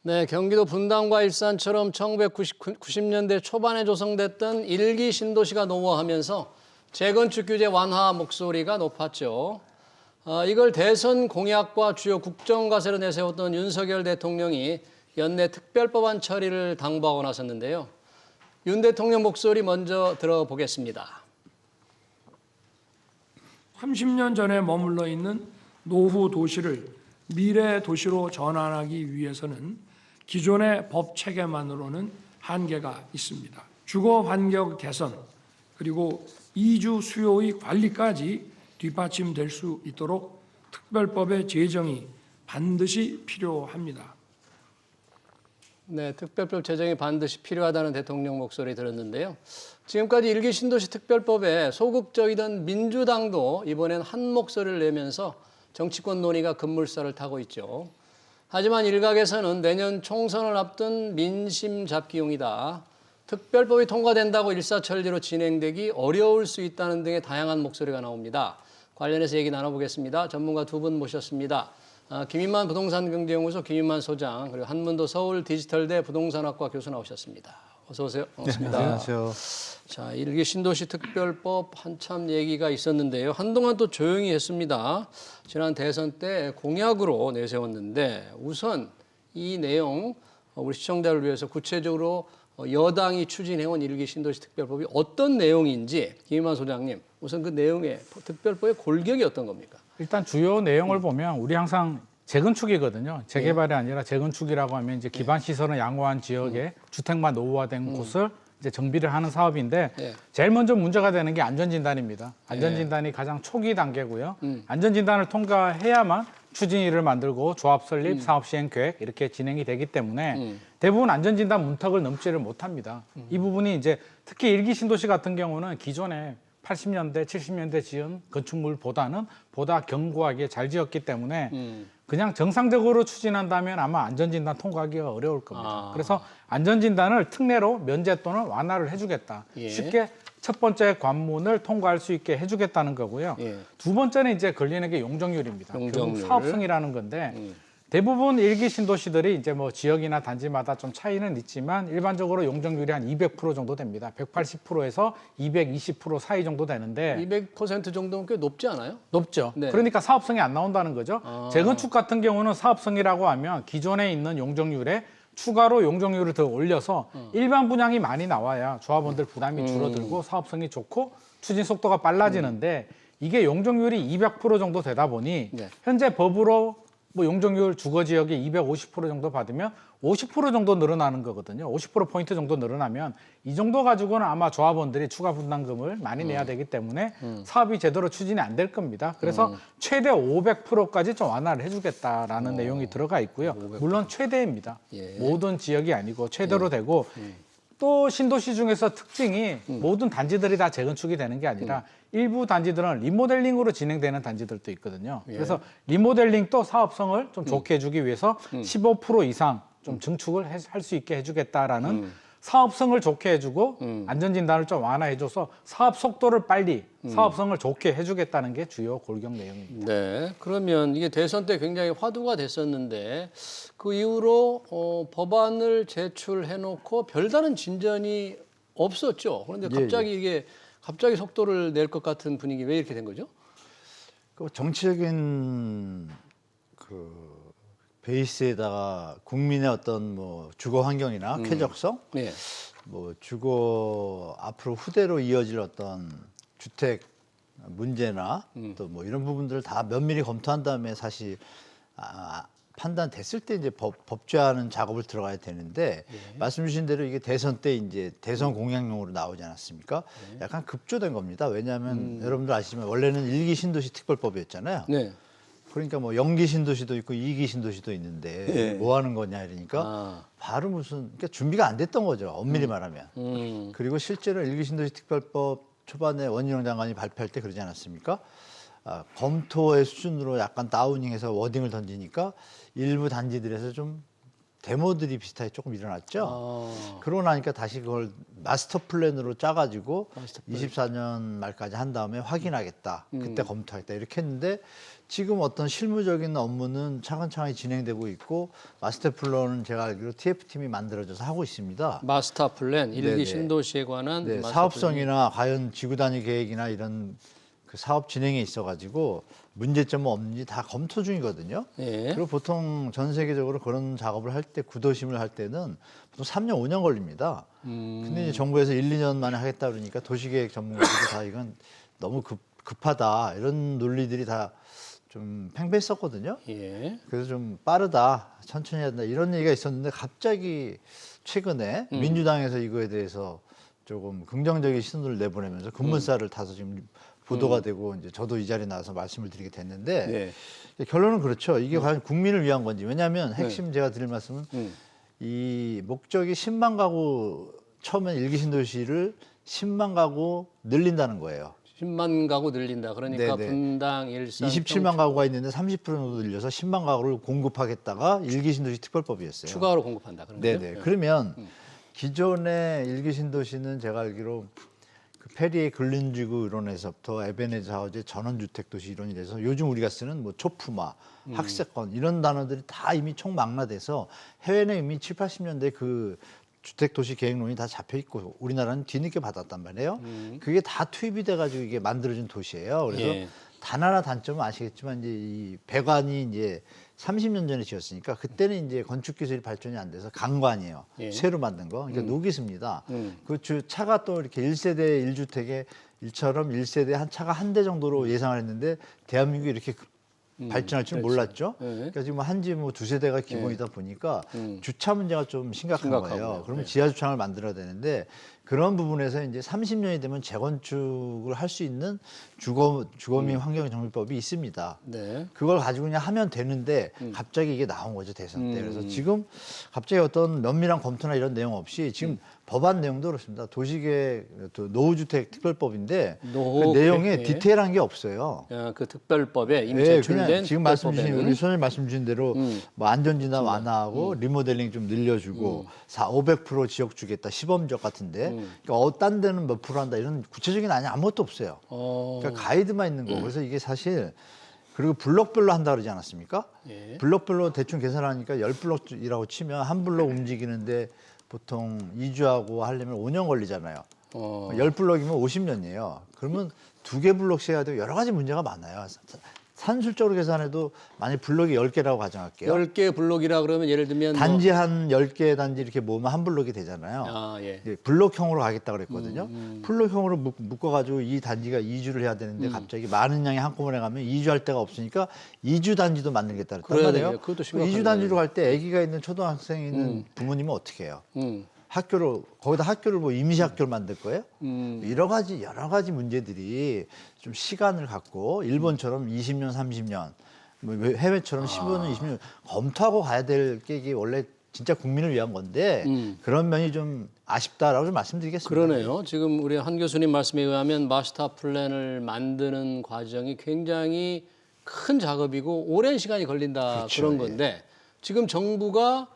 네, 경기도 분당과 일산처럼 1990년대 초반에 조성됐던 일기 신도시가 노후화하면서 재건축 규제 완화 목소리가 높았죠. 이걸 대선 공약과 주요 국정과제로 내세웠던 윤석열 대통령이 연내 특별법안 처리를 당부하고 나섰는데요. 윤 대통령 목소리 먼저 들어보겠습니다. 30년 전에 머물러 있는 노후 도시를 미래 도시로 전환하기 위해서는 기존의 법 체계만으로는 한계가 있습니다. 주거 환경 개선 그리고 이주 수요의 관리까지 뒷받침될 수 있도록 특별법의 제정이 반드시 필요합니다. 네, 특별법 제정이 반드시 필요하다는 대통령 목소리 들었는데요. 지금까지 일기 신도시 특별법에 소극적이던 민주당도 이번엔 한 목소리를 내면서 정치권 논의가 급물살을 타고 있죠. 하지만 일각에서는 내년 총선을 앞둔 민심 잡기용이다. 특별법이 통과된다고 일사천리로 진행되기 어려울 수 있다는 등의 다양한 목소리가 나옵니다. 관련해서 얘기 나눠보겠습니다. 전문가 두 분 모셨습니다. 김인만 부동산경제연구소 김인만 소장, 그리고 한문도 서울디지털대 부동산학과 교수 나오셨습니다. 어서 오세요. 반갑습니다. 네, 안녕하세요. 자, 일기 신도시 특별법 한참 얘기가 있었는데요. 한동안 또 조용히 했습니다. 지난 대선 때 공약으로 내세웠는데 우선 이 내용 우리 시청자를 위해서 구체적으로 여당이 추진해온 일기 신도시 특별법이 어떤 내용인지 김인만 소장님, 우선 그 내용의 특별법의 골격이 어떤 겁니까? 일단 주요 내용을 보면 우리 항상 재건축이거든요. 재개발이 아니라 재건축이라고 하면 이제 기반 시설은 양호한 지역에 주택만 노후화된 곳을 이제 정비를 하는 사업인데 제일 먼저 문제가 되는 게 안전진단입니다. 안전진단이 가장 초기 단계고요. 안전진단을 통과해야만 추진위를 만들고 조합 설립, 사업 시행 계획 이렇게 진행이 되기 때문에 대부분 안전진단 문턱을 넘지를 못합니다. 이 부분이 이제 특히 일기 신도시 같은 경우는 기존에 80년대, 70년대 지은 건축물보다는 보다 견고하게 잘 지었기 때문에 그냥 정상적으로 추진한다면 아마 안전진단 통과하기가 어려울 겁니다. 그래서 안전진단을 특례로 면제 또는 완화를 해주겠다. 쉽게 첫 번째 관문을 통과할 수 있게 해주겠다는 거고요. 두 번째는 이제 걸리는 게 용적률입니다. 결국 사업성이라는 건데 대부분 일기 신도시들이 이제 뭐 지역이나 단지마다 좀 차이는 있지만 일반적으로 용적률이 한 200% 정도 됩니다. 180%에서 220% 사이 정도 되는데 200% 정도면 꽤 높지 않아요? 높죠. 네. 그러니까 사업성이 안 나온다는 거죠. 재건축 같은 경우는 사업성이라고 하면 기존에 있는 용적률에 추가로 용적률을 더 올려서 일반 분양이 많이 나와야 조합원들 부담이 줄어들고 사업성이 좋고 추진 속도가 빨라지는데 이게 용적률이 200% 정도 되다 보니 현재 법으로 뭐 용적률 주거 지역이 250% 정도 받으면 50% 정도 늘어나는 거거든요. 50% 정도 늘어나면 이 정도 가지고는 아마 조합원들이 추가 분담금을 많이 내야 되기 때문에 사업이 제대로 추진이 안 될 겁니다. 그래서 최대 500%까지 좀 완화를 해주겠다라는 내용이 들어가 있고요. 500%. 물론 최대입니다. 모든 지역이 아니고 최대로 되고 또 신도시 중에서 특징이 모든 단지들이 다 재건축이 되는 게 아니라 일부 단지들은 리모델링으로 진행되는 단지들도 있거든요. 그래서 리모델링도 사업성을 좀 좋게 해주기 위해서 15% 이상 좀 증축을 할 수 있게 해주겠다라는 사업성을 좋게 해주고 안전진단을 좀 완화해줘서 사업 속도를 빨리 사업성을 좋게 해주겠다는 게 주요 골격 내용입니다. 네, 그러면 이게 대선 때 굉장히 화두가 됐었는데 그 이후로 법안을 제출해놓고 별다른 진전이 없었죠. 그런데 갑자기 이게 갑자기 속도를 낼 것 같은 분위기 왜 이렇게 된 거죠? 그 정치적인 그 베이스에다가 국민의 어떤 뭐 주거 환경이나 쾌적성, 뭐 주거 앞으로 후대로 이어질 어떤 주택 문제나 또 뭐 이런 부분들을 다 면밀히 검토한 다음에 사실 판단됐을 때 이제 법제화하는 작업을 들어가야 되는데 말씀 주신 대로 이게 대선 때 이제 대선 공약용으로 나오지 않았습니까? 약간 급조된 겁니다. 왜냐하면 여러분들 아시지만 원래는 일기 신도시 특별법이었잖아요. 그러니까 뭐 영기 신도시도 있고 이기 신도시도 있는데 뭐 하는 거냐 이러니까 바로 무슨 그러니까 준비가 안 됐던 거죠. 엄밀히 말하면. 그리고 실제로 일기 신도시 특별법 초반에 원희룡 장관이 발표할 때 그러지 않았습니까? 검토의 수준으로 약간 다우닝해서 워딩을 던지니까 일부 단지들에서 좀 데모들이 비슷하게 조금 일어났죠. 아, 그러고 나니까 다시 그걸 마스터 플랜으로 짜가지고 마스터 플랜. 24년 말까지 한 다음에 확인하겠다. 그때 검토하겠다. 이렇게 했는데 지금 어떤 실무적인 업무는 차근차근히 진행되고 있고 마스터 플랜은 제가 알기로 TF팀이 만들어져서 하고 있습니다. 마스터 플랜, 일기 네네. 신도시에 관한 네, 마스터 사업성이나 과연 지구 단위 계획이나 이런 그 사업 진행에 있어가지고 문제점은 없는지 다 검토 중이거든요. 플랜. 예. 그리고 보통 전 세계적으로 그런 작업을 할 때 구도심을 할 때는 보통 3년, 5년 걸립니다. 근데 이제 정부에서 1, 2년 만에 하겠다 그러니까 도시계획 전문가들이 다 이건 너무 급하다 이런 논리들이 다 좀 팽배했었거든요. 예. 그래서 좀 빠르다, 천천히 해야 된다 이런 얘기가 있었는데 갑자기 최근에 민주당에서 이거에 대해서 조금 긍정적인 신호를 내보내면서 급문살을 타서 지금 보도가 되고 이제 저도 이 자리에 나와서 말씀을 드리게 됐는데 예. 결론은 그렇죠. 이게 과연 국민을 위한 건지. 왜냐하면 핵심 제가 드릴 말씀은 이 목적이 10만 가구 처음엔 일기 신도시를 10만 가구 늘린다는 거예요. 10만 가구 늘린다. 그러니까 네네. 분당, 일산, 27만 가구가 있는데 30% 정도 늘려서 10만 가구를 공급하겠다가 일기 신도시 특별법이었어요. 추가로 공급한다. 그런 거죠? 네네. 그러면 기존의 일기 신도시는 제가 알기로 그 페리의 근린지구 이론에서부터 에베네즈 하우즈의 전원주택 도시 이론이 돼서 요즘 우리가 쓰는 뭐 초품화, 학세권 이런 단어들이 다 이미 총망라돼서 해외는 이미 7, 80년대 그 주택도시 계획론이 다 잡혀 있고 우리나라는 뒤늦게 받았단 말이에요. 그게 다 투입이 돼가지고 이게 만들어진 도시예요. 그래서 예. 단 하나 단점은 아시겠지만 이제 이 배관이 이제 30년 전에 지었으니까 그때는 이제 건축 기술이 발전이 안 돼서 강관이에요. 예. 새로 만든 거. 그러니까 노기스입니다. 그 차가 또 이렇게 1세대 1주택에 일처럼 1세대 한 차가 한 대 정도로 예상을 했는데 대한민국이 이렇게 발전할 줄 몰랐죠. 네. 그러니까 지금 한지 뭐 두세 대가 기본이다 보니까 주차 문제가 좀 심각한 심각하고요. 거예요. 그러면 네. 지하 주차장을 만들어야 되는데 그런 부분에서 이제 30년이 되면 재건축을 할 수 있는 주거민 환경정비법이 있습니다. 네. 그걸 가지고 그냥 하면 되는데 갑자기 이게 나온 거죠 대선 때. 그래서 지금 갑자기 어떤 면밀한 검토나 이런 내용 없이 지금 법안 내용도 그렇습니다. 도시계획 또 노후주택 특별법인데 노후 그 내용에 계획. 디테일한 게 없어요. 그 특별법에 이미 네, 제출된 그냥 지금 말씀 주신 특별법에는 우리 소장님 말씀 주신 대로 뭐 안전진단 완화하고 리모델링 좀 늘려주고 500% 지역 주겠다 시범적 같은데 그러니까 딴 데는 몇 프로 한다 이런 구체적인 안이 아무것도 없어요. 그러니까 가이드만 있는 거. 그래서 이게 사실 그리고 블록별로 한다 그러지 않았습니까? 예. 블록별로 대충 계산하니까 10블록이라고 치면 한 블록 움직이는데 보통 2주하고 하려면 5년 걸리잖아요. 10블록이면 50년이에요. 그러면 2개 블록씩 해야 되고 여러 가지 문제가 많아요. 산술적으로 계산해도 만약 블록이 10개라고 가정할게요. 10개 블록이라 그러면 예를 들면 단지 한 10개 단지 이렇게 모으면 한 블록이 되잖아요. 아, 예. 이제 블록형으로 가겠다 그랬거든요. 블록형으로 묶어가지고 이 단지가 2주를 해야 되는데 갑자기 많은 양이 한꺼번에 가면 2주 할 데가 없으니까 2주 단지도 만들겠다 그랬단 그래야 말이에요. 되겠네요. 그것도 심각한 2주 단지로 갈 때 아기가 있는 초등학생이 있는 부모님은 어떻게 해요? 학교를 거기다 학교를 뭐 임시 학교를 만들 거예요? 여러 가지 문제들이 좀 시간을 갖고 일본처럼 20년, 30년, 뭐 해외처럼 15년, 20년 검토하고 가야 될 게 이게 원래 진짜 국민을 위한 건데 그런 면이 좀 아쉽다라고 좀 말씀드리겠습니다. 그러네요. 지금 우리 한 교수님 말씀에 의하면 마스터 플랜을 만드는 과정이 굉장히 큰 작업이고 오랜 시간이 걸린다 그렇죠. 그런 건데 지금 정부가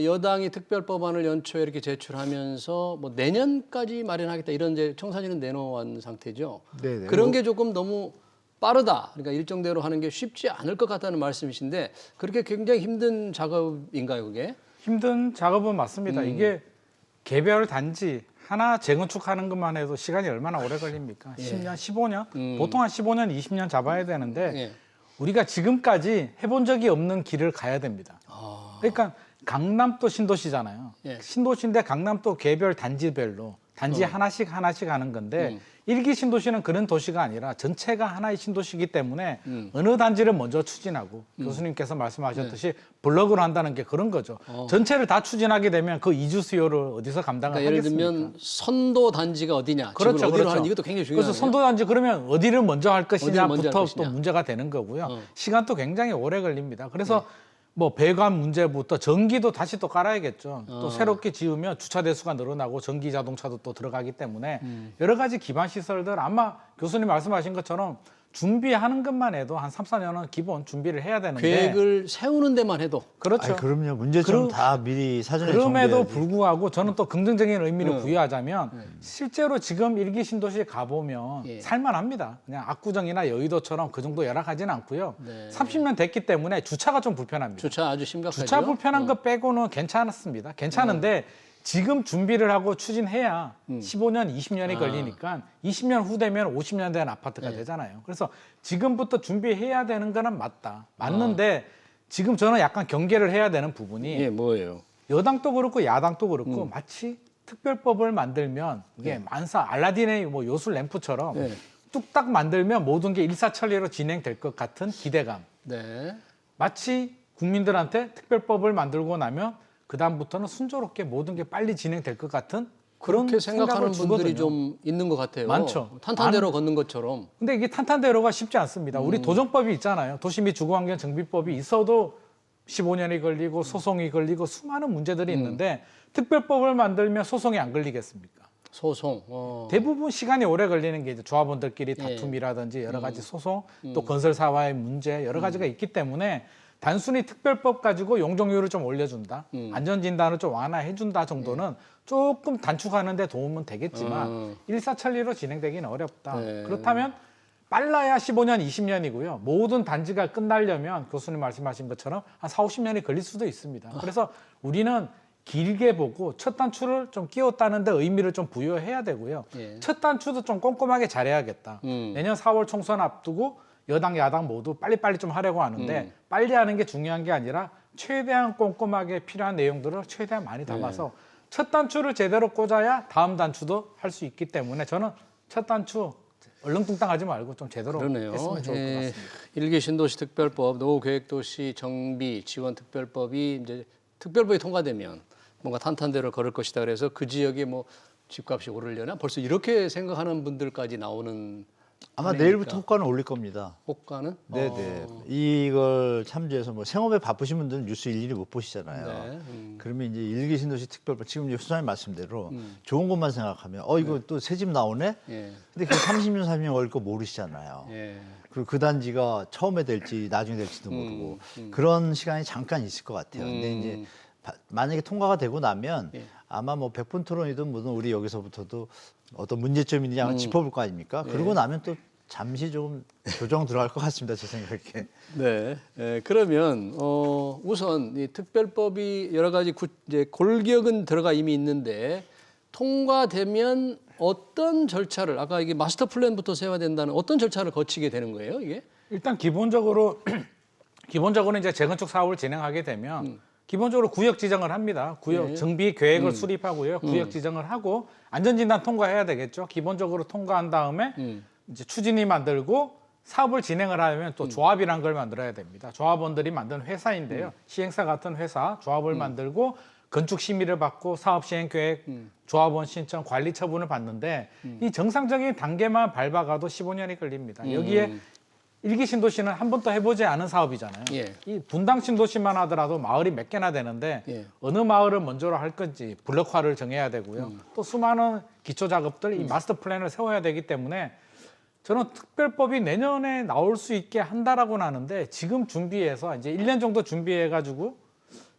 여당이 특별법안을 연초에 이렇게 제출하면서 뭐 내년까지 마련하겠다 이런 이제 청사진은 내놓은 상태죠. 네네. 그런 게 조금 너무 빠르다. 그러니까 일정대로 하는 게 쉽지 않을 것 같다는 말씀이신데 그렇게 굉장히 힘든 작업인가요, 그게? 힘든 작업은 맞습니다. 이게 개별 단지 하나 재건축하는 것만 해도 시간이 얼마나 오래 걸립니까? 10년, 15년? 보통 한 15년, 20년 잡아야 되는데 예. 우리가 지금까지 해본 적이 없는 길을 가야 됩니다. 그러니까 강남도 신도시잖아요. 예. 신도시인데 강남도 개별 단지별로 단지 하나씩 하는 건데 일기 신도시는 그런 도시가 아니라 전체가 하나의 신도시이기 때문에 어느 단지를 먼저 추진하고 교수님께서 말씀하셨듯이 블록으로 한다는 게 그런 거죠. 전체를 다 추진하게 되면 그 이주 수요를 어디서 감당을 그러니까 예를 하겠습니까? 들면 선도 단지가 어디냐, 그렇죠, 집을 어디로 그렇죠. 하는 이것도 굉장히 중요해요. 그래서 선도단지 그러면 어디를 먼저 할 어디를 먼저 할 것이냐부터 것이냐. 또 문제가 되는 거고요. 시간도 굉장히 오래 걸립니다. 그래서 뭐 배관 문제부터 전기도 다시 또 깔아야겠죠. 또 새롭게 지으면 주차 대수가 늘어나고 전기 자동차도 또 들어가기 때문에 여러 가지 기반 시설들 아마 교수님 말씀하신 것처럼 준비하는 것만 해도 한 3, 4년은 기본 준비를 해야 되는데 계획을 세우는 데만 해도 그렇죠. 아니, 그럼요. 문제점 다 미리 사전에 그럼에도 정비해야지. 불구하고 저는 또 긍정적인 의미를 부여하자면 실제로 지금 일기 신도시에 가보면 예. 살만합니다. 그냥 압구정이나 여의도처럼 그 정도 열악하지는 않고요. 네. 30년 됐기 때문에 주차가 좀 불편합니다. 주차 아주 심각하죠. 주차 불편한 것 빼고는 괜찮았습니다. 괜찮은데 지금 준비를 하고 추진해야 15년, 20년이 걸리니까 20년 후 되면 50년 된 아파트가 되잖아요. 그래서 지금부터 준비해야 되는 거는 맞다. 맞는데 지금 저는 약간 경계를 해야 되는 부분이 예, 뭐예요? 여당도 그렇고 야당도 그렇고 마치 특별법을 만들면 이게 만사 알라딘의 뭐 요술 램프처럼 네. 뚝딱 만들면 모든 게 일사천리로 진행될 것 같은 기대감. 네. 마치 국민들한테 특별법을 만들고 나면 그 다음부터는 순조롭게 모든 게 빨리 진행될 것 같은 그런 그렇게 생각하는 생각을 분들이 주거든요. 좀 있는 것 같아요. 많죠. 탄탄대로 걷는 것처럼. 근데 이게 탄탄대로가 쉽지 않습니다. 우리 도정법이 있잖아요. 도시 및 주거환경 정비법이 있어도 15년이 걸리고 소송이 걸리고 수많은 문제들이 있는데 특별법을 만들면 소송이 안 걸리겠습니까? 소송. 대부분 시간이 오래 걸리는 게 이제 조합원들끼리 다툼이라든지 여러 가지 소송, 또 건설사와의 문제 여러 가지가 있기 때문에 단순히 특별법 가지고 용적률을 좀 올려준다, 안전진단을 좀 완화해준다 정도는 조금 단축하는 데 도움은 되겠지만 일사천리로 진행되기는 어렵다. 네. 그렇다면 빨라야 15년, 20년이고요. 모든 단지가 끝나려면 교수님 말씀하신 것처럼 한 4, 50년이 걸릴 수도 있습니다. 그래서 우리는 길게 보고 첫 단추를 좀 끼웠다는 데 의미를 좀 부여해야 되고요. 예. 첫 단추도 좀 꼼꼼하게 잘해야겠다. 내년 4월 총선 앞두고 여당, 야당 모두 빨리빨리 좀 하려고 하는데 빨리 하는 게 중요한 게 아니라 최대한 꼼꼼하게 필요한 내용들을 최대한 많이 담아서 첫 단추를 제대로 꽂아야 다음 단추도 할 수 있기 때문에 저는 첫 단추 얼렁뚱땅하지 말고 좀 제대로 그러네요. 했으면 좋을 것 같습니다. 일기 신도시 특별법, 노후계획도시 정비 지원 특별법이 이제 특별법이 통과되면 뭔가 탄탄대로 걸을 것이다. 그래서 그 지역에 뭐 집값이 오르려나 벌써 이렇게 생각하는 분들까지 나오는 아마 아닙니까? 내일부터 호가는 올릴 겁니다. 호가는? 네네. 이걸 참조해서 뭐 생업에 바쁘신 분들은 뉴스 일일이 못 보시잖아요. 네. 그러면 이제 일기 신도시 특별법 지금 이제 수사님 말씀대로 좋은 것만 생각하면 이거 또 새 집 나오네. 예. 근데 그 30년 30년 걸릴 거 모르시잖아요. 예. 그리고 그 단지가 처음에 될지 나중에 될지도 모르고 그런 시간이 잠깐 있을 것 같아요. 근데 이제 만약에 통과가 되고 나면 예. 아마 뭐 100분 토론이든 뭐든 우리 여기서부터도 어떤 문제점이 있는지 한번 짚어볼 거 아닙니까? 그러고 나면 또 잠시 좀 조정 들어갈 것 같습니다. 제 생각에. 네. 그러면 우선 이 특별법이 여러 가지 이제 골격은 들어가 이미 있는데 통과되면 어떤 절차를 아까 이게 마스터 플랜부터 세워야 된다는 어떤 절차를 거치게 되는 거예요, 이게? 일단 기본적으로 이제 재건축 사업을 진행하게 되면 기본적으로 구역 지정을 합니다. 구역 정비 계획을 수립하고요. 구역 지정을 하고 안전진단 통과해야 되겠죠. 기본적으로 통과한 다음에 이제 추진이 만들고 사업을 진행을 하려면 또 조합이라는 걸 만들어야 됩니다. 조합원들이 만든 회사인데요. 시행사 같은 회사 조합을 만들고 건축 심의를 받고 사업 시행 계획, 조합원 신청, 관리 처분을 받는데 이 정상적인 단계만 밟아가도 15년이 걸립니다. 여기에 일기 신도시는 한 번도 해보지 않은 사업이잖아요. 예. 이 분당 신도시만 하더라도 마을이 몇 개나 되는데 예. 어느 마을을 먼저로 할 건지 블록화를 정해야 되고요. 또 수많은 기초 작업들, 이 마스터 플랜을 세워야 되기 때문에 저는 특별법이 내년에 나올 수 있게 한다라고는 하는데 지금 준비해서 이제 1년 정도 준비해가지고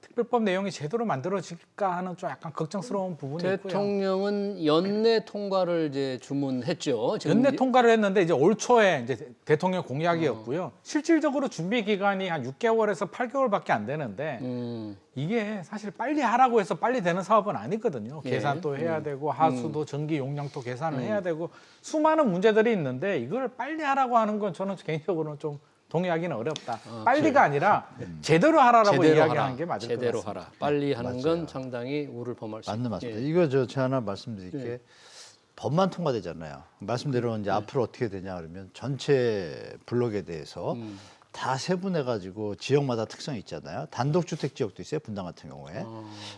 특별법 내용이 제대로 만들어질까 하는 좀 약간 걱정스러운 부분이 있고요. 대통령은 연내 통과를 이제 주문했죠. 지금 연내 이제 통과를 했는데 이제 올 초에 이제 대통령 공약이었고요. 실질적으로 준비 기간이 한 6개월에서 8개월밖에 안 되는데 이게 사실 빨리 하라고 해서 빨리 되는 사업은 아니거든요. 예. 계산도 해야 되고 하수도 전기 용량도 계산을 해야 되고 수많은 문제들이 있는데 이걸 빨리 하라고 하는 건 저는 개인적으로는 좀 동의하기는 어렵다. 빨리가 아니라 제대로 하라라고 제대로 이야기하는 하라. 게 맞을 제대로 것 같습니다. 하라. 빨리 하는 맞아요. 건 상당히 우를 범할 수 맞는 있다. 말씀입니다. 예. 이거 제가 하나 말씀드릴게 법만 통과되잖아요. 말씀대로 이제 앞으로 어떻게 되냐 그러면 전체 블록에 대해서 다 세분해가지고 지역마다 특성이 있잖아요. 단독주택 지역도 있어요. 분당 같은 경우에.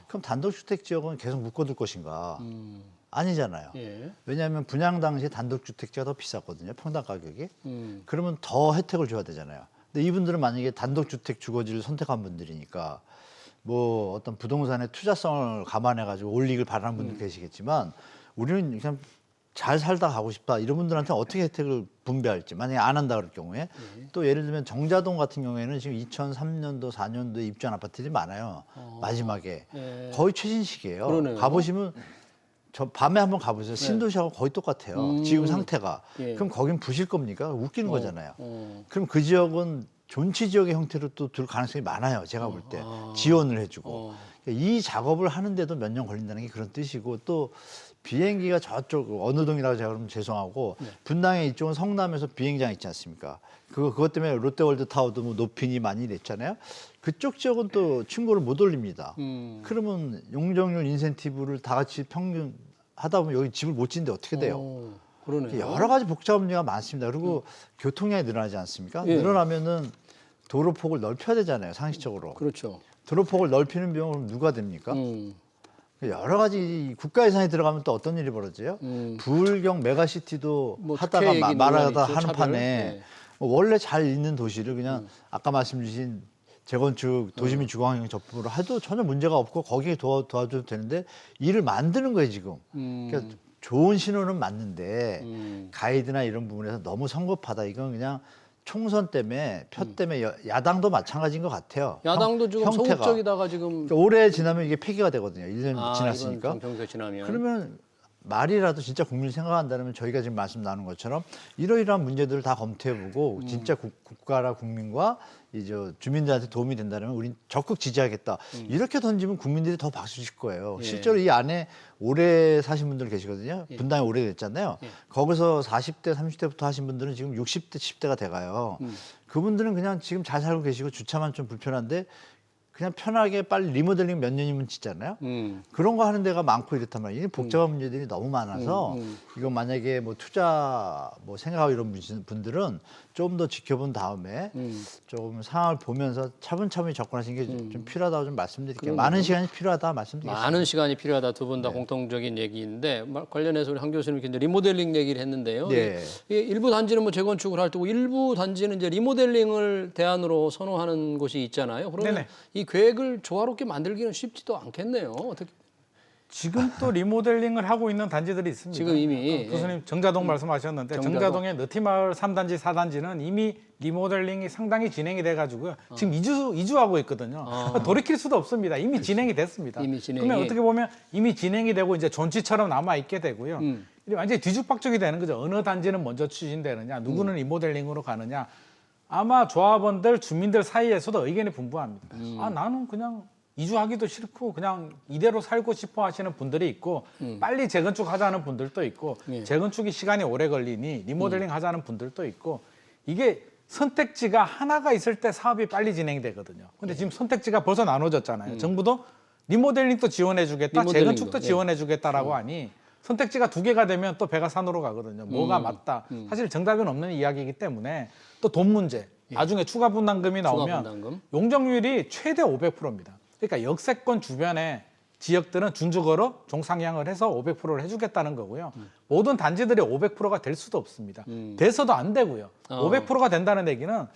그럼 단독주택 지역은 계속 묶어둘 것인가? 아니잖아요. 예. 왜냐하면 분양 당시에 단독주택지가 더 비쌌거든요. 평당 가격이. 음. 그러면 더 혜택을 줘야 되잖아요. 근데 이분들은 만약에 단독주택 주거지를 선택한 분들이니까 뭐 어떤 부동산의 투자성을 감안해가지고 올리길 바라는 분들 계시겠지만 우리는 그냥 잘 살다 가고 싶다 이런 분들한테 어떻게 혜택을 분배할지 만약에 안 한다 그럴 경우에 또 예를 들면 정자동 같은 경우에는 지금 2003년도 4년도에 입주한 아파트들이 많아요. 마지막에 예. 거의 최신식이에요. 그러네요. 가보시면 저 밤에 한번 가보세요. 신도시하고 거의 똑같아요. 지금 상태가. 예. 그럼 거긴 부실 겁니까? 웃기는 거잖아요. 어. 그럼 그 지역은 존치 지역의 형태로 또 들 가능성이 많아요. 제가 볼 때 지원을 해주고 이 작업을 하는데도 몇 년 걸린다는 게 그런 뜻이고 또 비행기가 저쪽 어느 동이라고 제가 그러면 죄송하고 분당에 이쪽은 성남에서 비행장 있지 않습니까? 그것 때문에 롯데월드 타워도 뭐 높이니 많이 냈잖아요. 그쪽 지역은 또 층고를 못 올립니다. 그러면 용적률 인센티브를 다 같이 평균 하다 보면 여기 집을 못 짓는데 어떻게 돼요? 그러네요. 여러 가지 복잡한 문제가 많습니다. 그리고 교통량이 늘어나지 않습니까? 예. 늘어나면은 도로폭을 넓혀야 되잖아요, 상식적으로. 그렇죠. 도로폭을 넓히는 비용은 누가 됩니까? 여러 가지 국가 예산이 들어가면 또 어떤 일이 벌어져요? 부울경 메가시티도 뭐 하다가 특혜 얘기 말하다 논란이 있죠, 하는 차별. 판에 네. 뭐 원래 잘 있는 도시를 그냥 아까 말씀 주신 재건축 도시민 주거환경 접근으로 해도 전혀 문제가 없고 거기에 도와줘도 되는데 일을 만드는 거예요 지금. 그러니까 좋은 신호는 맞는데 가이드나 이런 부분에서 너무 성급하다. 이건 그냥 총선 때문에 표 때문에 야당도 마찬가지인 것 같아요. 야당도 지금 형태가. 소극적이다가 지금 그러니까 올해 지나면 이게 폐기가 되거든요. 1년 지났으니까. 이번 정평세 지나면. 그러면 말이라도 진짜 국민을 생각한다면 저희가 지금 말씀 나눈 것처럼 이러이러한 문제들을 다 검토해보고 진짜 국가라 국민과 이제 주민들한테 도움이 된다면 우린 적극 지지하겠다. 이렇게 던지면 국민들이 더 박수 칠 거예요. 예. 실제로 이 안에 오래 사신 분들 계시거든요. 분당이 오래됐잖아요. 거기서 40대, 30대부터 하신 분들은 지금 60대, 70대가 돼가요. 그분들은 그냥 지금 잘 살고 계시고 주차만 좀 불편한데 그냥 편하게 빨리 리모델링 몇 년이면 짓잖아요. 그런 거 하는 데가 많고 이렇단 말이에요. 복잡한 문제들이 너무 많아서 이거 만약에 뭐 투자 뭐 생각하고 이런 분들은 좀 더 지켜본 다음에 조금 상황을 보면서 차분차분히 접근하시는 게 좀 필요하다고 좀 말씀드릴게요. 많은 시간이 필요하다 말씀드리겠습니다. 많은 시간이 필요하다 두 분 다 공통적인 얘기인데 관련해서 우리 한 교수님께 이제 리모델링 얘기를 했는데요. 네. 일부 단지는 뭐 재건축을 할 테고 일부 단지는 이제 리모델링을 대안으로 선호하는 곳이 있잖아요. 그러면 네네. 이 계획을 조화롭게 만들기는 쉽지도 않겠네요. 어떻게? 지금 또 리모델링을 하고 있는 단지들이 있습니다. 지금 이미, 교수님 정자동 말씀하셨는데 정자동. 정자동의 느티마을 3단지, 4단지는 이미 리모델링이 상당히 진행이 돼가지고요. 지금 이주하고 있거든요. 돌이킬 수도 없습니다. 이미 진행이 됐습니다. 이미 진행이. 그러면 어떻게 보면 이미 진행이 되고 이제 존치처럼 남아 있게 되고요. 완전히 뒤죽박죽이 되는 거죠. 어느 단지는 먼저 추진되느냐, 누구는 리모델링으로 가느냐. 아마 조합원들, 주민들 사이에서도 의견이 분분합니다. 아 나는 그냥 이주하기도 싫고 그냥 이대로 살고 싶어 하시는 분들이 있고 빨리 재건축 하자는 분들도 있고 재건축이 시간이 오래 걸리니 리모델링 하자는 분들도 있고 이게 선택지가 하나가 있을 때 사업이 빨리 진행이 되거든요. 근데 지금 선택지가 벌써 나눠졌잖아요. 정부도 리모델링도 지원해 주겠다, 재건축도 지원해 주겠다라고 하니 선택지가 두 개가 되면 또 배가 산으로 가거든요. 뭐가 맞다. 사실 정답은 없는 이야기이기 때문에 또 돈 문제. 나중에 추가 분담금이 나오면 분담금. 용적률이 최대 500%입니다. 그러니까 역세권 주변의 지역들은 준주거로 종상향을 해서 500%를 해주겠다는 거고요. 모든 단지들이 500%가 될 수도 없습니다. 돼서도 안 되고요. 500%가 된다는 얘기는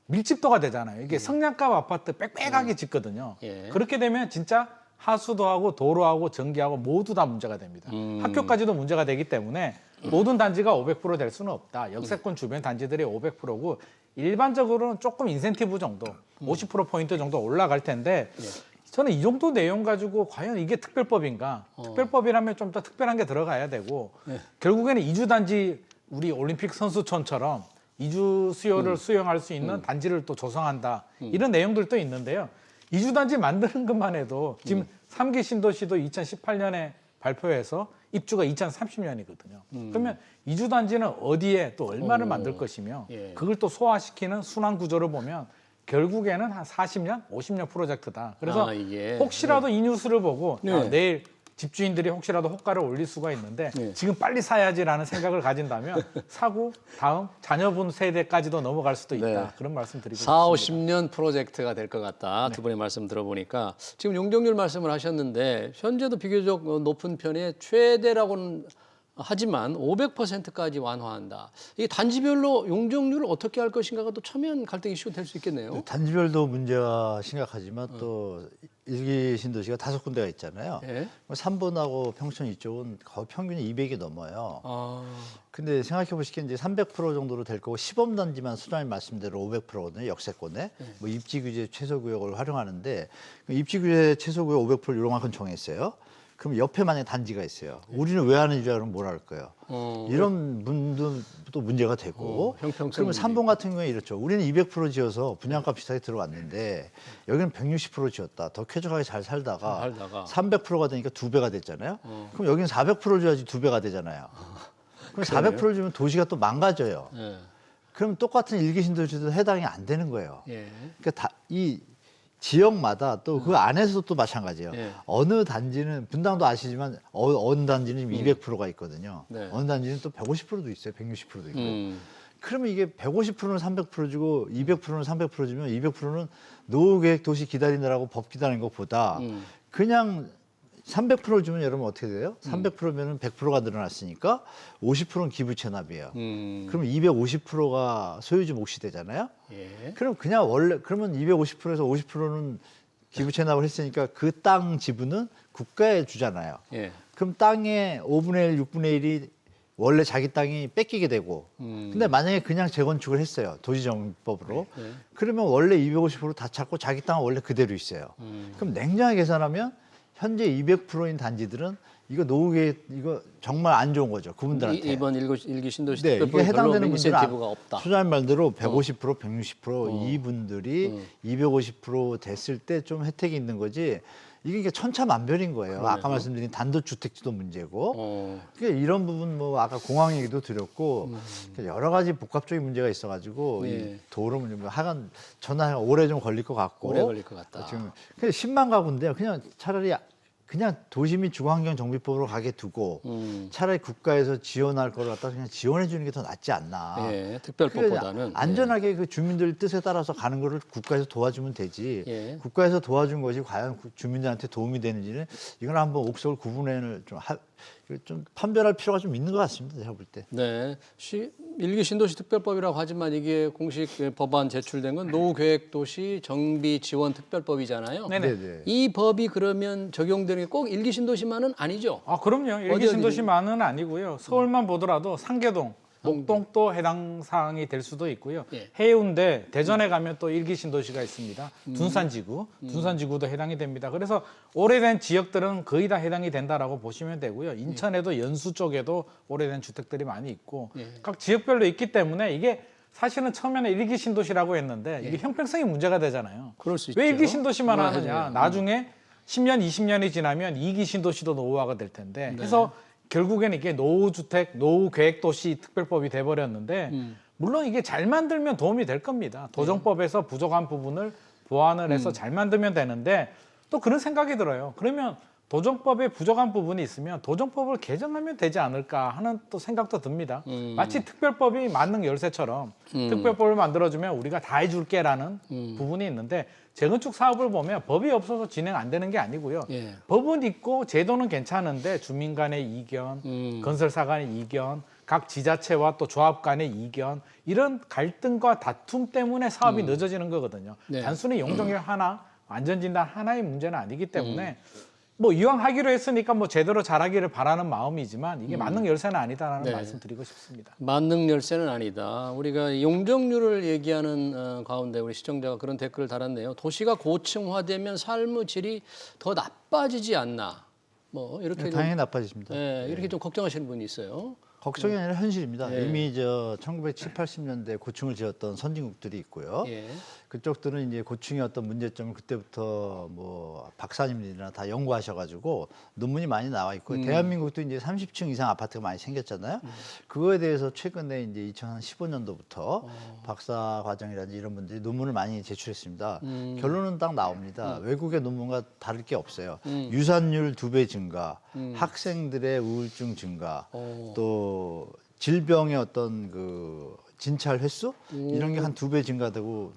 밀집도가 되잖아요. 이게 성냥갑 아파트 빽빽하게 짓거든요. 예. 그렇게 되면 진짜 하수도하고 도로하고 전기하고 모두 다 문제가 됩니다. 학교까지도 문제가 되기 때문에 모든 단지가 500% 될 수는 없다. 역세권 주변 단지들이 500%고 일반적으로는 조금 인센티브 정도, 50%포인트 정도 올라갈 텐데 저는 이 정도 내용 가지고 과연 이게 특별법인가? 특별법이라면 좀 더 특별한 게 들어가야 되고 결국에는 이주단지 우리 올림픽 선수촌처럼 이주 수요를 수용할 수 있는 단지를 또 조성한다. 이런 내용들도 있는데요. 이주단지 만드는 것만 해도 지금 3기 신도시도 2018년에 발표해서 입주가 2030년이거든요. 그러면 이주단지는 어디에 또 얼마를 만들 것이며 그걸 또 소화시키는 순환 구조를 보면 결국에는 한 40년, 50년 프로젝트다. 그래서 이게. 혹시라도 이 뉴스를 보고 내일 집주인들이 혹시라도 호가를 올릴 수가 있는데 지금 빨리 사야지라는 생각을 가진다면 사고 다음 자녀분 세대까지도 넘어갈 수도 있다. 그런 말씀 드리고 4, 싶습니다. 50년 프로젝트가 될 것 같다. 두 분의 말씀 들어보니까 지금 용적률 말씀을 하셨는데 현재도 비교적 높은 편에 최대라고는 하지만 500%까지 완화한다. 이게 단지별로 용적률을 어떻게 할 것인가가 또 첨예한 갈등 이슈가 될 수 있겠네요. 단지별도 문제가 심각하지만 또 일기 신도시가 5군데가 있잖아요. 예. 3번하고 평촌 이쪽은 거의 평균이 200이 넘어요. 아, 근데 생각해 보시기에 이제 300% 정도로 될 거고 시범 단지만 수장님 말씀대로 500%거든요. 역세권에 뭐 입지 규제 최소 구역을 활용하는데 입지 규제 최소 구역 500% 요만큼 정했어요. 그럼 옆에 만약에 단지가 있어요. 우리는 왜 하는지 그러면 뭘 할 거예요? 이런 분도 문제가 되고 형평성 그러면 문제. 3번 같은 경우에 이렇죠. 우리는 200% 지어서 분양가 비슷하게 들어왔는데 여기는 160% 지었다. 더 쾌적하게 잘 살다가 잘 살다가. 300%가 되니까 2배가 됐잖아요. 그럼 여기는 400% 줘야지 2배가 되잖아요. 그럼 400% 주면 도시가 또 망가져요. 예. 그럼 똑같은 일기 신도시도 해당이 안 되는 거예요. 예. 그러니까 이 지역마다 또 그 안에서도 또 마찬가지예요. 예. 어느 단지는 분당도 아시지만 어느 단지는 200%가 있거든요. 네. 어느 단지는 또 150%도 있어요. 160%도 있고. 음. 그러면 이게 150%는 300% 주고 200%는 300% 주면 200%는 노후계획 도시 기다리느라고 법 기다리는 것보다 그냥 300% 주면 여러분 어떻게 돼요? 300%면은 100%가 늘어났으니까 50%는 기부 체납이에요. 그러면 250%가 소유주 몫이 되잖아요. 예. 그럼 그냥 원래 그러면 250%에서 50%는 기부 체납을 했으니까 그 땅 지분은 국가에 주잖아요. 예. 그럼 땅의 5분의 1, 6분의 1이 원래 자기 땅이 뺏기게 되고 근데 만약에 그냥 재건축을 했어요. 도시정법으로. 그러면 원래 250%다 찾고 자기 땅은 원래 그대로 있어요. 그럼 냉정하게 계산하면 현재 200%인 단지들은 이거 노후계획 이거 정말 안 좋은 거죠. 그분들한테. 이번 일기 신도시 네, 이게 특별법에 별로 해당되는 분들은 인센티브가 없다. 소장님 말대로 150%, 160% 이분들이 250% 됐을 때 좀 혜택이 있는 거지. 이게 천차만별인 거예요. 그러네요. 아까 말씀드린 단독주택지도 문제고. 어. 그러니까 이런 부분 뭐 아까 공항 얘기도 드렸고 여러 가지 복합적인 문제가 있어가지고 예. 이 도로 문제 뭐 하여간 전화 오래 좀 걸릴 것 같고. 오래 걸릴 것 같다. 지금 그냥 10만 가구인데요. 그냥 차라리 그냥 도시 및 주거환경정비법으로 가게 두고 차라리 국가에서 지원할 걸 갖다 그냥 지원해 주는 게 더 낫지 않나. 예, 특별법보다는 그게 안전하게 그 주민들 뜻에 따라서 가는 거를 국가에서 도와주면 되지. 예. 국가에서 도와준 것이 과연 주민들한테 도움이 되는지는 이건 한번 옥석을 구분을 좀 판별할 필요가 좀 있는 것 같습니다. 제가 볼 때. 네, 일기 신도시 특별법이라고 하지만 이게 공식 법안 제출된 건 노후계획도시 정비지원특별법이잖아요. 네네. 이 법이 그러면 적용되는 게 꼭 일기 신도시만은 아니죠. 아 그럼요. 일기 어디? 신도시만은 아니고요. 서울만 보더라도 상계동, 목동도 해당 사항이 될 수도 있고요. 예. 해운대, 대전에 가면 또 일기 신도시가 있습니다. 둔산지구, 둔산지구도 해당이 됩니다. 그래서 오래된 지역들은 거의 다 해당이 된다라고 보시면 되고요. 인천에도 연수 쪽에도 오래된 주택들이 많이 있고 각 지역별로 있기 때문에 이게 사실은 처음에는 일기 신도시라고 했는데 이게 형평성이 문제가 되잖아요. 그럴 수 왜 있죠. 일기 신도시만 네, 하느냐? 네. 나중에 10년, 20년이 지나면 2기 신도시도 노후화가 될 텐데 그래서 결국에는 이게 노후주택, 노후계획도시 특별법이 돼버렸는데 물론 이게 잘 만들면 도움이 될 겁니다. 도정법에서 부족한 부분을 보완을 해서 잘 만들면 되는데 또 그런 생각이 들어요. 그러면 도정법에 부족한 부분이 있으면 도정법을 개정하면 되지 않을까 하는 또 생각도 듭니다. 마치 특별법이 만능 열쇠처럼 특별법을 만들어주면 우리가 다 해줄게라는 부분이 있는데 재건축 사업을 보면 법이 없어서 진행 안 되는 게 아니고요. 예. 법은 있고 제도는 괜찮은데 주민 간의 이견, 건설사 간의 이견, 각 지자체와 또 조합 간의 이견 이런 갈등과 다툼 때문에 사업이 늦어지는 거거든요. 네. 단순히 용적률 하나, 안전진단 하나의 문제는 아니기 때문에 뭐 이왕 하기로 했으니까 뭐 제대로 잘하기를 바라는 마음이지만 이게 만능 열쇠는 아니다라는 네. 말씀 드리고 싶습니다. 만능 열쇠는 아니다. 우리가 용적률을 얘기하는 가운데 우리 시청자가 그런 댓글을 달았네요. 도시가 고층화되면 삶의 질이 더 나빠지지 않나. 뭐 이렇게 좀, 당연히 나빠집니다. 이렇게 좀 걱정하시는 분이 있어요. 걱정이 아니라 현실입니다. 예. 이미 저 1970, 80년대 고층을 지었던 선진국들이 있고요. 예. 그쪽들은 이제 고층의 어떤 문제점을 그때부터 뭐 박사님들이나 다 연구하셔가지고 논문이 많이 나와 있고 대한민국도 이제 30층 이상 아파트가 많이 생겼잖아요. 그거에 대해서 최근에 이제 2015년도부터 박사 과정이라든지 이런 분들이 논문을 많이 제출했습니다. 결론은 딱 나옵니다. 외국의 논문과 다를 게 없어요. 유산율 2배 증가, 학생들의 우울증 증가, 또 질병의 어떤 그 진찰 횟수 이런 게 한 2배 증가되고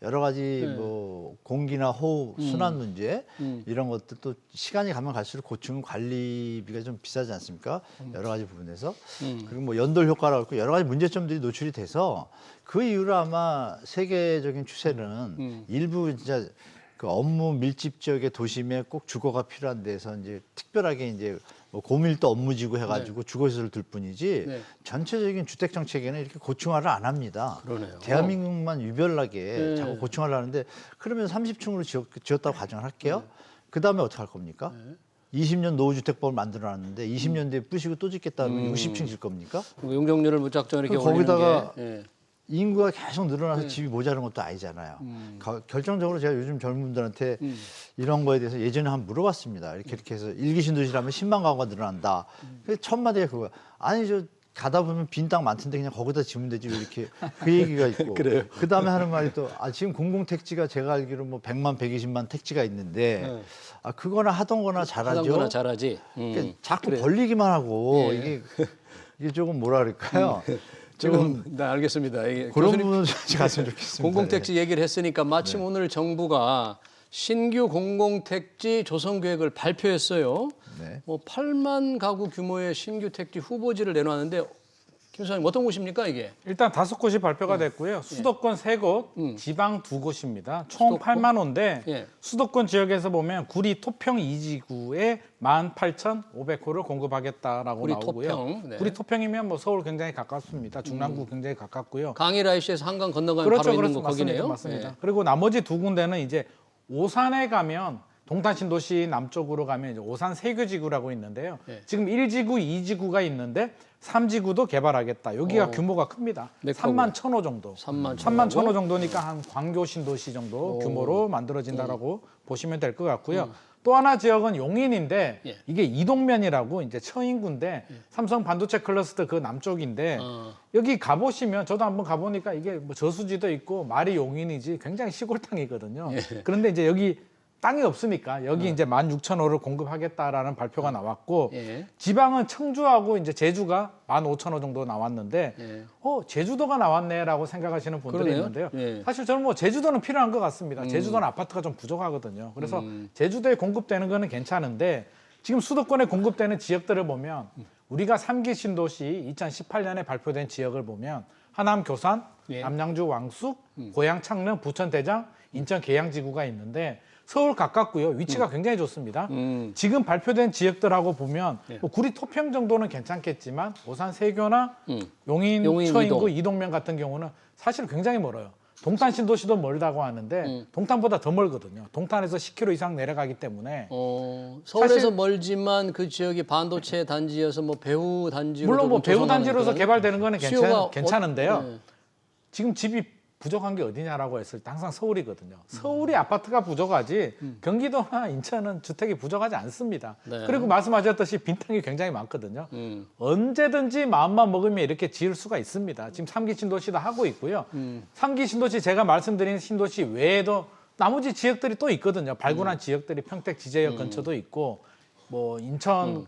여러 가지 뭐 공기나 호흡, 순환 문제 이런 것들 또 시간이 가면 갈수록 고층 관리비가 좀 비싸지 않습니까? 여러 가지 부분에서 그리고 뭐 연돌 효과라고 있고 여러 가지 문제점들이 노출이 돼서 그 이후로 아마 세계적인 추세는 일부 진짜 그 업무 밀집 지역의 도심에 꼭 주거가 필요한 데서 이제 특별하게 이제 뭐 고밀도 업무지구 해가지고 주거시설을 둘 뿐이지 네. 전체적인 주택 정책에는 이렇게 고층화를 안 합니다. 그러네요. 대한민국만 유별나게 자꾸 고층화를 하는데 그러면 30층으로 지었다고 가정을 할게요. 그 다음에 어떻게 할 겁니까? 20년 노후주택법을 만들어놨는데 20년 뒤에 부시고 또 짓겠다 그러면 60층 질 겁니까? 용적률을 무작정 이렇게 거기다가 올리는 게 인구가 계속 늘어나서 집이 모자란 것도 아니잖아요. 결정적으로 제가 요즘 젊은 분들한테 이런 거에 대해서 예전에 한번 물어봤습니다. 이렇게 해서 일기 신도시라면 10만 가구가 늘어난다. 그래서 첫 마디가 그거야. 아니 저 가다 보면 빈 땅 많던데 그냥 거기다 지으면 되지 왜 이렇게 그 얘기가 있고. 그래요. 그 다음에 하는 말이 또 지금 공공택지가 제가 알기로 뭐 100만, 120만 택지가 있는데 그거나 하던 거나 잘하죠. 하던 거나 잘하지. 그러니까 자꾸 벌리기만 하고 이게 조금 뭐라 그럴까요? 지금 네, 알겠습니다. 이게 그런 교수님 부분은 갔으면 좋겠습니다. 공공택지 얘기를 했으니까 마침 오늘 정부가 신규 공공택지 조성 계획을 발표했어요. 네. 뭐 8만 가구 규모의 신규 택지 후보지를 내놓았는데 김 소장님 어떤 곳입니까 이게? 일단 5곳이 발표가 됐고요. 수도권 3곳, 지방 2곳입니다. 총 8만 호인데 예. 수도권 지역에서 보면 구리 토평 2지구에 18,500호를 공급하겠다라고 구리 나오고요. 토평, 네. 구리 토평이면 뭐 서울 굉장히 가깝습니다. 중랑구 굉장히 가깝고요. 강일 IC에서 한강 건너가면 그렇죠, 바로 있는 그렇죠. 거 거기네요. 맞습니다. 예. 그리고 나머지 2군데는 이제 오산에 가면 동탄신도시 남쪽으로 가면 이제 오산 세교지구라고 있는데요. 예. 지금 1지구, 2지구가 있는데 3지구도 개발하겠다. 여기가 규모가 큽니다. 몇 3만 1,000호 정도. 3만 1,000호 정도니까 한 광교 신도시 정도 규모로 만들어진다라고 보시면 될 것 같고요. 또 하나 지역은 용인인데 예. 이게 이동면이라고 이제 처인구인데 삼성 반도체 클러스터 그 남쪽인데 여기 가보시면 저도 한번 가보니까 이게 뭐 저수지도 있고 말이 용인이지 굉장히 시골 땅이거든요. 그런데 이제 여기 땅이 없으니까 여기 이제 16,000호를 공급하겠다라는 발표가 나왔고 예. 지방은 청주하고 이제 제주가 15,000호 정도 나왔는데 예. 제주도가 나왔네라고 생각하시는 분들이 그러네요. 있는데요. 예. 사실 저는 뭐 제주도는 필요한 것 같습니다. 제주도는 아파트가 좀 부족하거든요. 그래서 제주도에 공급되는 거는 괜찮은데 지금 수도권에 공급되는 지역들을 보면 우리가 3기 신도시 2018년에 발표된 지역을 보면 하남 교산, 예. 남양주 왕숙, 고양 창릉, 부천 대장, 인천 계양지구가 있는데 서울 가깝고요. 위치가 굉장히 좋습니다. 지금 발표된 지역들하고 보면 뭐 구리 토평 정도는 괜찮겠지만 오산 세교나 용인 처인구, 이동면 같은 경우는 사실 굉장히 멀어요. 동탄 신도시도 멀다고 하는데 동탄보다 더 멀거든요. 동탄에서 10km 이상 내려가기 때문에 서울에서 사실- 멀지만 그 지역이 반도체 단지여서 뭐 배후 단지로 물론 뭐 배후 조성하는 단지로서 그런 개발되는 거는 수요가 괜찮은데요. 네. 지금 집이 부족한 게 어디냐라고 했을 때 항상 서울이거든요. 서울이 아파트가 부족하지 경기도나 인천은 주택이 부족하지 않습니다. 네. 그리고 말씀하셨듯이 빈땅이 굉장히 많거든요. 언제든지 마음만 먹으면 이렇게 지을 수가 있습니다. 지금 3기 신도시도 하고 있고요. 3기 신도시 제가 말씀드린 신도시 외에도 나머지 지역들이 또 있거든요. 발굴한 지역들이 평택 지제역 근처도 있고 뭐 인천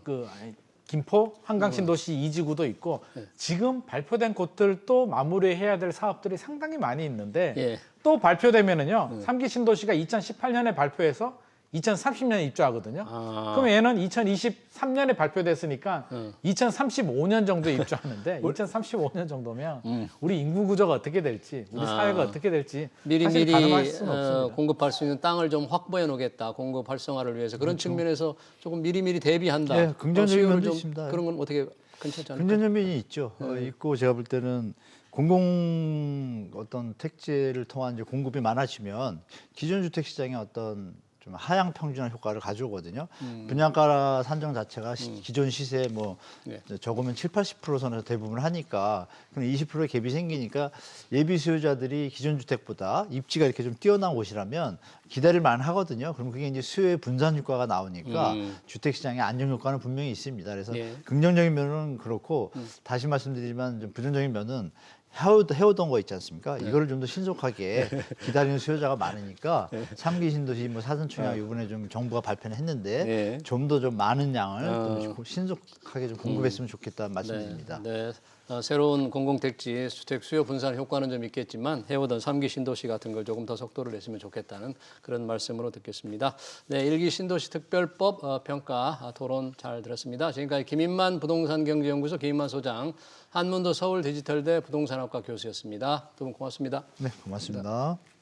김포 한강신도시 2지구도 있고 지금 발표된 곳들도 마무리해야 될 사업들이 상당히 많이 있는데 예. 또 발표되면은요 3기 신도시가 2018년에 발표해서 2030년에 입주하거든요. 그럼 얘는 2023년에 발표됐으니까 2035년 정도에 입주하는데 2035년 정도면 우리 인구 구조가 어떻게 될지 우리 사회가 어떻게 될지 사실 미리미리 가늠할 수는 없습니다. 공급할 수 있는 땅을 좀 확보해 놓겠다. 공급 활성화를 위해서 그런 측면에서 조금 미리미리 대비한다. 예, 긍정적인 수요를 면도 좀 있습니다. 그런 건 어떻게 괜찮지 않을까요? 긍정적인 면이 있죠. 있고 제가 볼 때는 공공 어떤 택지를 통한 이제 공급이 많아지면 기존 주택 시장의 어떤 좀 하향 평준화 효과를 가져오거든요. 분양가 산정 자체가 기존 시세 뭐 네. 적으면 7, 80% 선에서 대부분 하니까 그럼 20%의 갭이 생기니까 예비 수요자들이 기존 주택보다 입지가 이렇게 좀 뛰어난 곳이라면 기다릴 만하거든요. 그럼 그게 이제 수요의 분산 효과가 나오니까 주택 시장의 안정 효과는 분명히 있습니다. 그래서 예. 긍정적인 면은 그렇고 다시 말씀드리지만 좀 부정적인 면은 해오던 거 있지 않습니까? 이거를 좀 더 신속하게 기다리는 수요자가 많으니까 3기 신도시 뭐 사전총약 이번에 좀 정부가 발표는 했는데 좀 더 좀 많은 양을 좀 신속하게 좀 공급했으면 좋겠다는 말씀드립니다. 네. 새로운 공공택지 주택 수요 분산 효과는 좀 있겠지만 해오던 3기 신도시 같은 걸 조금 더 속도를 냈으면 좋겠다는 그런 말씀으로 듣겠습니다. 네, 1기 신도시 특별법 평가 토론 잘 들었습니다. 지금까지 김인만 부동산경제연구소 김인만 소장, 한문도 서울디지털대 부동산학과 교수였습니다. 두 분 고맙습니다. 네, 고맙습니다.